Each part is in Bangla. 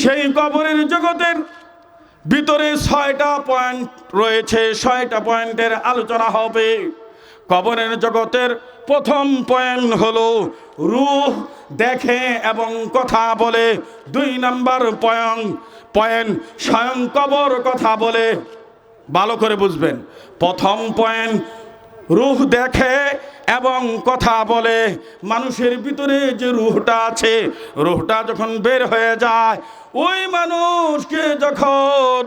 সেই কবরের জগতের ভিতরে 6টা পয়েন্ট রয়েছে, 6টা পয়েন্টের আলোচনা হবে। কবরের জগতের প্রথম পয়েন্ট হলো রূহ দেখে এবং কথা বলে। 2 নাম্বার পয়েন্ট স্বয়ং কবর কথা বলে। ভালো করে বুঝবেন, প্রথম পয়েন্ট রূহ দেখে এবং কথা বলে। মানুষের ভিতরে যে রূহটা আছে, রূহটা যখন বের হয়ে যায়, ওই মানুষকে যখন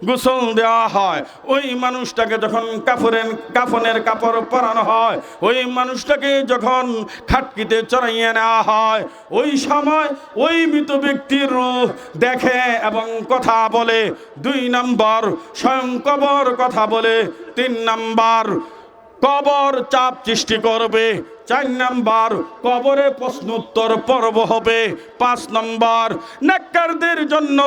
গোসল দেওয়া হয়, ওই মানুষটাকে যখন কাফনের কাপড় পরানো হয়, ওই মানুষটাকে যখন খাটকিতে চড়াইয়ে নেওয়া হয়, ওই সময় ওই মৃত ব্যক্তির রূহ দেখে এবং কথা বলে। 2 নাম্বার স্বয়ং কবর কথা বলে। 3 নাম্বার কবর চাপ সৃষ্টি করবে। 4 নাম্বার কবরে প্রশ্নোত্তর পর্ব হবে। 5 নাম্বার নেককারদের জন্য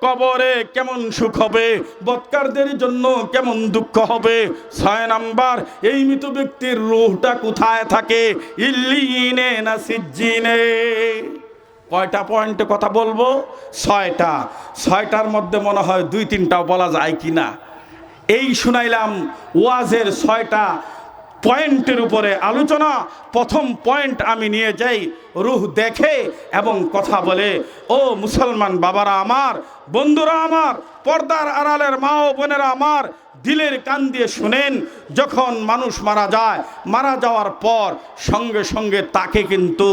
কবরে কেমন সুখ হবে, বদকারদের জন্য কেমন দুঃখ হবে। 6 নাম্বার এই মৃত ব্যক্তির রূহটা কোথায় থাকে, ইল্লিয়িনে না সিজ্জিনে। কয়টা পয়েন্টে কথা বলবো? 6টা। 6টার মধ্যে মনে হয় 2-3টাও বলা যায় কিনা। এই শুনাইলাম ওয়াজের 6টা পয়েন্টের উপরে আলোচনা। প্রথম পয়েন্ট আমি নিয়ে যাই, রূহ দেখে এবং কথা বলে। ও মুসলমান বাবারা আমার, বন্ধুরা আমার, পর্দার আড়ালের মা ও বোনেরা আমার, দিলের কান দিয়ে শুনেন। যখন মানুষ মারা যায়, মারা যাওয়ার পর সঙ্গে সঙ্গে তাকে কিন্তু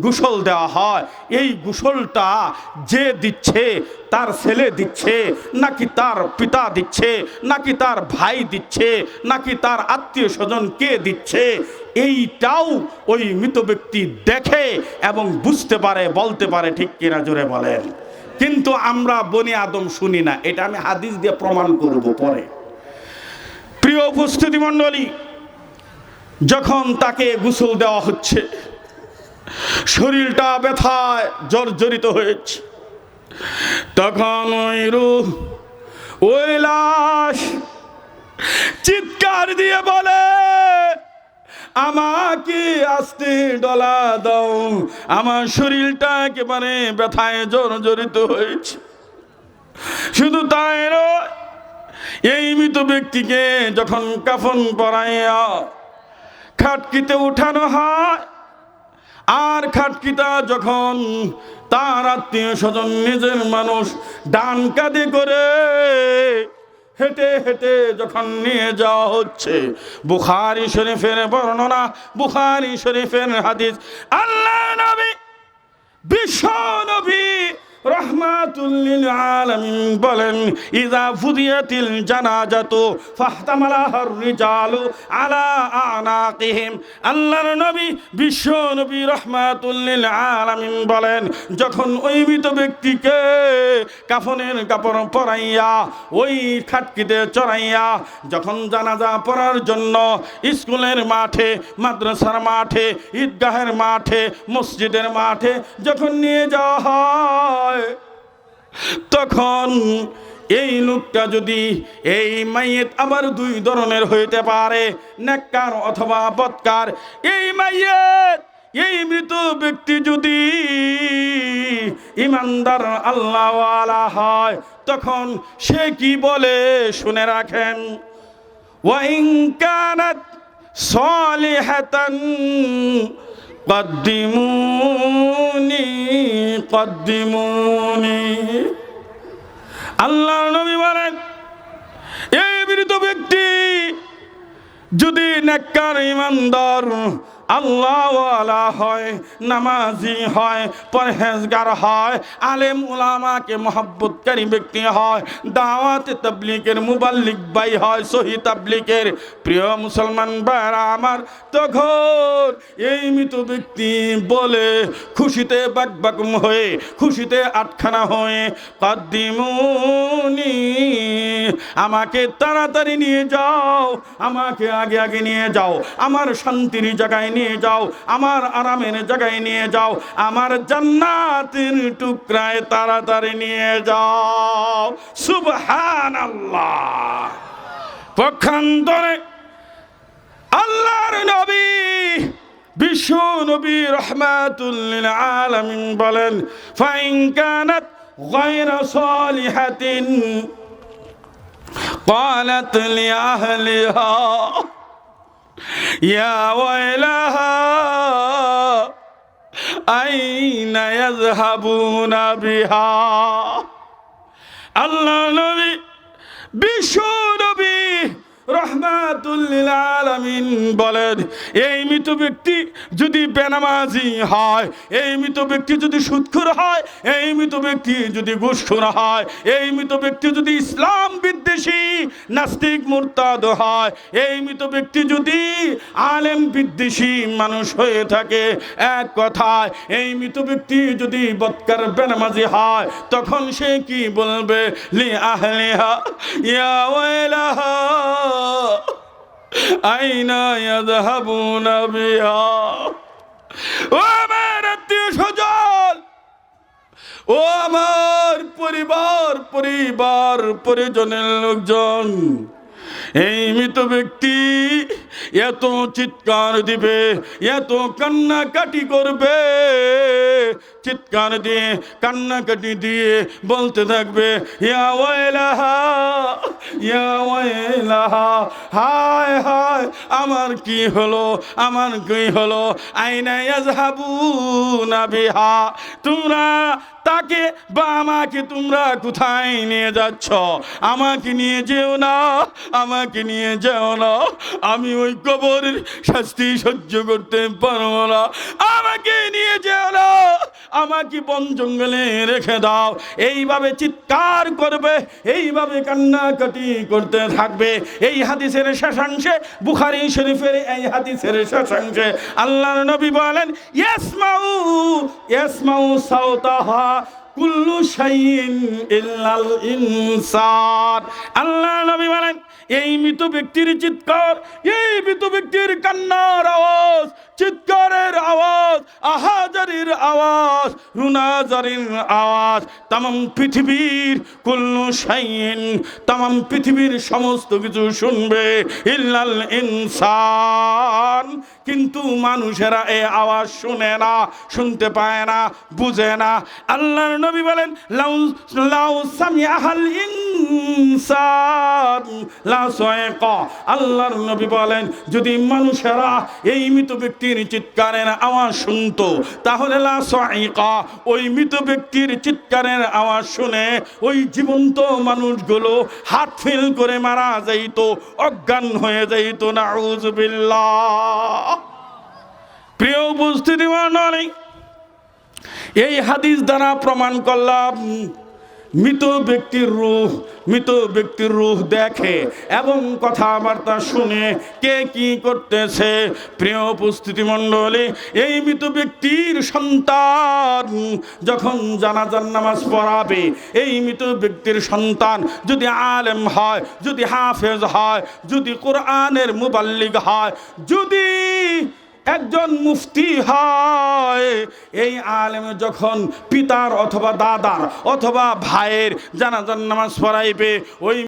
গোসল দেওয়া হয়। এই গোসলটা যে দিচ্ছে, তার ছেলে দিচ্ছে নাকি তার পিতা দিচ্ছে নাকি তার ভাই দিচ্ছে নাকি তার আত্মীয় স্বজন কে দিচ্ছে, এইটাও ওই মৃত ব্যক্তি দেখে এবং বুঝতে পারে, বলতে পারে। ঠিক কিনা জোরে বলেন। কিন্তু আমরা বনি আদম শুনি না। এটা আমি হাদিস দিয়ে প্রমাণ করব পরে। প্রিয় উপস্থিতি মণ্ডলী, যখন তাকে গোসল দেওয়া হচ্ছে, শরীরটা ব্যথায় জর্জরিত হয়েছে, তখন ওই রূহ, ওই লাশ চিৎকার দিয়ে বলে, আমাকে আস্তে ডলা দাও, আমার শরীরটা একেবারে ব্যথায় জর্জরিত হয়েছে। শুধু তাই নয়, এই মৃত ব্যক্তিকে যখন কাফন পরাইয়া খাটকিতে উঠানো হয়, আর খাটকিটা যখন তার আত্মীয় স্বজন, নিজের মানুষ ডান কাঁধে করে হেঁটে হেঁটে যখন নিয়ে যাওয়া হচ্ছে, বুখারী শরীফের বর্ণনা, বুখারী শরীফের হাদিস, আল্লাহ নবী, বিশ্ব নবী রাহমাতুল লিল আলামিন বলেন, ইযা ফুদিয়াতিল জানাজাতু ফাহতামালাহার রিজালু আলা আনাকিহিম। আল্লাহর নবী, বিশ্ব নবী রাহমাতুল লিল আলামিন বলেন, যখন ওই মৃত ব্যক্তিকে কাফনের কাপড় পরাইয়া ওই খাটকিতে চড়াইয়া যখন জানাজা পড়ার জন্য স্কুলের মাঠে, মাদ্রাসার মাঠে, ঈদগাহের মাঠে, মসজিদের মাঠে যখন নিয়ে যাওয়া হয়, তখন এই লোকটা যদি, এই মাইয়েত আবার 2 ধরনের হইতে পারে, নেককার অথবা বদকার। এই মাইয়েত, এই মৃত ব্যক্তি যদি ইমানদার আল্লাহওয়ালা হয়, তখন সে কি বলে শুনে রাখেন, ওয়া ইন কানাত সালিহাতান কদ্দিমুনি কদ্দিমুনি। আল্লাহর নবী বলেন, এই মৃত ব্যক্তি যদি নেককার, ইমানদার, আল্লাহওয়ালা হয়, নামাজি হয়, পরহেজগার হয়, আলেম উলামাকে মহব্বতকারী ব্যক্তি হয়, দাওয়াতে তাবলীগের মুবাল্লিগ ভাই হয়, সহি তাবলীগের প্রিয় মুসলমান ভাইরা আমার, তখন এই মৃত ব্যক্তি বলে খুশিতে বাকবাকুম হয়ে, খুশিতে আটখানা হয়ে, কদ্দিমুনি, আমাকে তাড়াতাড়ি নিয়ে যাও, আমাকে আগে আগে নিয়ে যাও, আমার শান্তির জায়গায় নিয়ে যাও, আমার আরামের জায়গায় নিয়ে যাও, আমার জান্নাতের টুকরায় তাড়াতাড়ি নিয়ে যাও। সুবহানাল্লাহ। পক্ষান্তরে আল্লাহর নবী, বিশ্ব নবী রাহমাতুল লিল আলামিন বলেন, ফাইন কানাত গায়রা সালিহাতিন قالت لأهلها يا ويلها أين يذهبون بها আল্লাহ নবী বিশ্ব নবী রহমাতুল লিল আলামিন বলেন, এই মৃত ব্যক্তি যদি বেনামাজি হয়, এই মৃত ব্যক্তি যদি সুদখোর হয়, এই মৃত ব্যক্তি যদি ঘুষখোর হয়, এই মৃত ব্যক্তি যদি ইসলাম বিদ্বেষী নাস্তিক মুরতাদ হয়, এই মৃত ব্যক্তি যদি আলেম বিদ্বেষী মানুষ হয়ে থাকে, এক কথায় এই মৃত ব্যক্তি যদি বদকার বেনামাজি হয়, তখন সে কি বলবে? লি আহলিহা ইয়া ওয়াইলাহা আইনা ইয়াযহাবুনা বিহা। ও আমার আত্মীয় স্বজন, ও আমার পরিবার পরিজনের লোকজন, এই মৃত ব্যক্তি এত চিৎকার দিবে, এত কান্নাকাটি করবে, চিৎকার দিয়ে কান্নাকাটি দিয়ে বলতে থাকবে, ইয়া ওয়াইলাহা ইয়া ওয়াইলাহা, হায় হায় আমার কি হলো, আমার কি হলো, আইনা ইয়াযহাবুনা বিহা, তোমরা তাকে বা আমাকে তোমরা কোথায় নিয়ে যাচ্ছ? আমাকে নিয়ে যেও না, আমাকে নিয়ে যেও না, আমি ওই কবরের শাস্তি সহ্য করতে পারবো না, আমাকে নিয়ে যেও না, আমাকে বন জঙ্গলে রেখে দাও। এইভাবে চিৎকার করবে, এইভাবে কান্নাকাটি করতে থাকবে। এই হাদিসের শেষাংশে, বুখারী শরীফের এই হাদিসের শেষাংশে আল্লাহর নবী বলেন, ইয়াসমাউ সাওতাহা কুল্লু শাইইন ইল্লাল ইনসান। আল্লাহ নবী বলেন, এই মৃত ব্যক্তির চিৎকার, এই মৃত ব্যক্তির কান্নার আওয়াজ, চিৎকারের আওয়াজ, আহাজারির আওয়াজ, রুনাজারির আওয়াজ তামাম পৃথিবীর কুল্লু শাইইন, তামাম পৃথিবীর সমস্ত কিছু শুনবে, ইল্লাল ইনসান, কিন্তু মানুষেরা এই আওয়াজ শুনে না, শুনতে পায় না, বুঝে না। আল্লাহর নবী বলেন, লাউ সামিআহাল ইনসান লা সায়কা। আল্লাহর নবী বলেন, যদি মানুষেরা এই মৃত ব্যক্তির চিৎকারের আওয়াজ শুনতো, তাহলে লা সায়কা, ওই মৃত ব্যক্তির চিৎকারের আওয়াজ শুনে ওই জীবন্ত মানুষগুলো হাত ফেল করে মারা যাইত, অজ্ঞান হয়ে যাইত। নাউযুবিল্লাহ। প্রিয় উপস্থিতি মণ্ডলী, এই হাদিস দ্বারা প্রমাণ করলাম মৃত ব্যক্তির রূহ দেখে এবং কথাবার্তা শুনে কে কি করতেছে। প্রিয় উপস্থিতি মণ্ডলী, এই মৃত ব্যক্তির সন্তান যখন জানাজার নামাজ পড়াবে, এই মৃত ব্যক্তির সন্তান যদি আলেম হয়, যদি হাফেজ হয়, যদি কোরআনের মুবাল্লিগ হয়, যদি একজন মুফতি হয়, এই আলেম যখন পিতার অথবা দাদার অথবা ভাইয়ের জানাজার নামাজ পড়াইবে, ওই